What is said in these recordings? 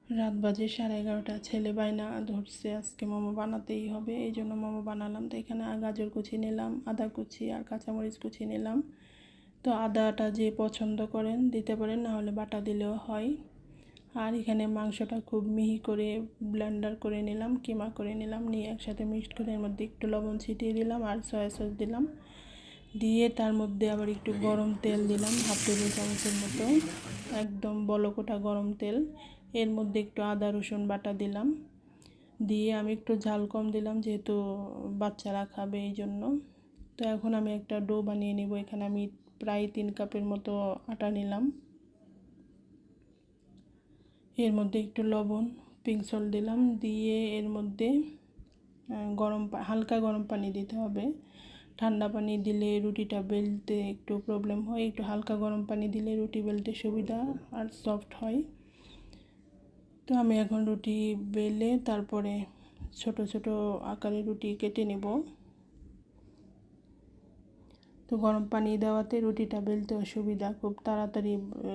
রাত বাজে 11:30। ছেলে বায়না ধরছে আজকে মোমো বানাতেই হবে, এই জন্য মোমো বানালাম। তো এখানে গাজর কুচি নিলাম, আদা কুচি আর কাঁচামরিচ কুচি নিলাম। তো আদাটা যে পছন্দ করেন দিতে পারেন, না হলে বাটা দিলেও হয়। আর এখানে মাংসটা খুব মিহি করে ব্লেন্ডার করে নিলাম, কিমা করে নিলাম, নিয়ে একসাথে মিক্সড করে এর মধ্যে একটু লবণ ছিটিয়ে দিলাম আর সয়া সস দিলাম। দিয়ে তার মধ্যে আবার একটু গরম তেল দিলাম, হাফ টেবিল চামচের মতো, একদম বলকোটা গরম তেল। এর মধ্যে একটু আদা রসুন বাটা দিলাম, দিয়ে আমি একটু ঝাল কম দিলাম যেহেতু বাচ্চারা খাবে এই জন্য। তো এখন আমি একটা ডো বানিয়ে নিব। এখানে আমি প্রায় 3 কাপের মতো আটা নিলাম। এর মধ্যে একটু লবণ, পিঙ্ক সল্ট দিলাম, দিয়ে এর মধ্যে হালকা গরম পানি দিতে হবে। ঠান্ডা পানি দিলে রুটিটা বেলতে একটু প্রবলেম হয়, একটু হালকা গরম পানি দিলে রুটি বেলতে সুবিধা আর সফট হয়। তো আমি এখন রুটি বেলে তারপরে ছোট ছোট আকারে রুটি কেটে নেব। তো গরম পানি দেওয়াতে রুটিটা বেলতে অসুবিধা, খুব তাড়াতাড়ি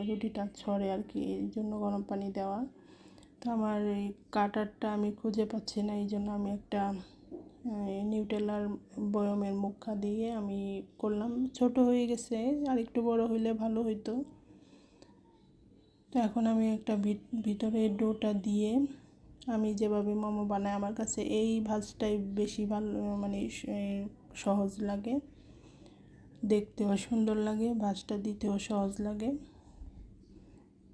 রুটিটা ছড়ে আর কি, এই জন্য গরম পানি দেওয়া। তো আমার এই কাটারটা আমি খুঁজে পাচ্ছি না, এই জন্য আমি একটা নিউটেলার বয়মের মুখা দিয়ে আমি করলাম। ছোট হয়ে গেছে, আর একটু বড় হইলে ভালো হইতো। তো এখন আমি একটা ভিতরে ডোটা দিয়ে আমি যেভাবে মোমো বানাই, আমার কাছে এই ভাজটাই বেশি ভালো, মানে সহজ লাগে, দেখতেও সুন্দর লাগে, ভাজটা দিতেও সহজ লাগে।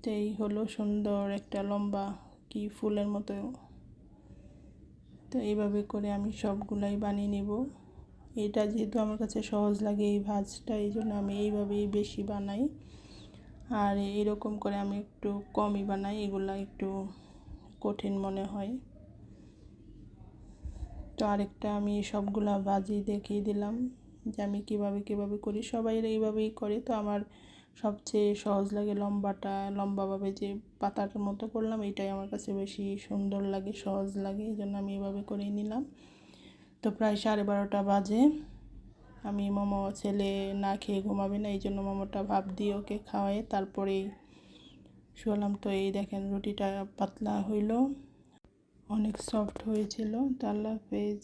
তো এই হলো সুন্দর একটা লম্বা কি ফুলের মতো। তো এইভাবে করে আমি সবগুলাই বানিয়ে নেব। এটা যেহেতু আমার কাছে সহজ লাগে এই ভাজটা, এই জন্য আমি এইভাবেই বেশি বানাই। আর এরকম করে আমি একটু কমই বানাই, এগুলা একটু কঠিন মনে হয়। তো আরেকটা আমি সবগুলা ভাজি দেখিয়ে দিলাম যে আমি কিভাবে করি। সবাই এইভাবেই করে, তো আমার সবচেয়ে সহজ লাগে লম্বাভাবে যে পাতার মতো করলাম, এটাই আমার কাছে বেশি সুন্দর লাগে, সহজ লাগে, এই জন্য আমি এভাবে করেই নিলাম। তো প্রায় 12:30 বাজে। আমি ছেলে না খেয়ে ঘুমাবে না, এই জন্য মোমোটা ভাপ দিয়ে ওকে খাওয়াই তারপরেই শুলাম। তো এই দেখেন রুটিটা পাতলা হইল, অনেক সফট হয়েছিল। তো আল্লাহ হাফেজ।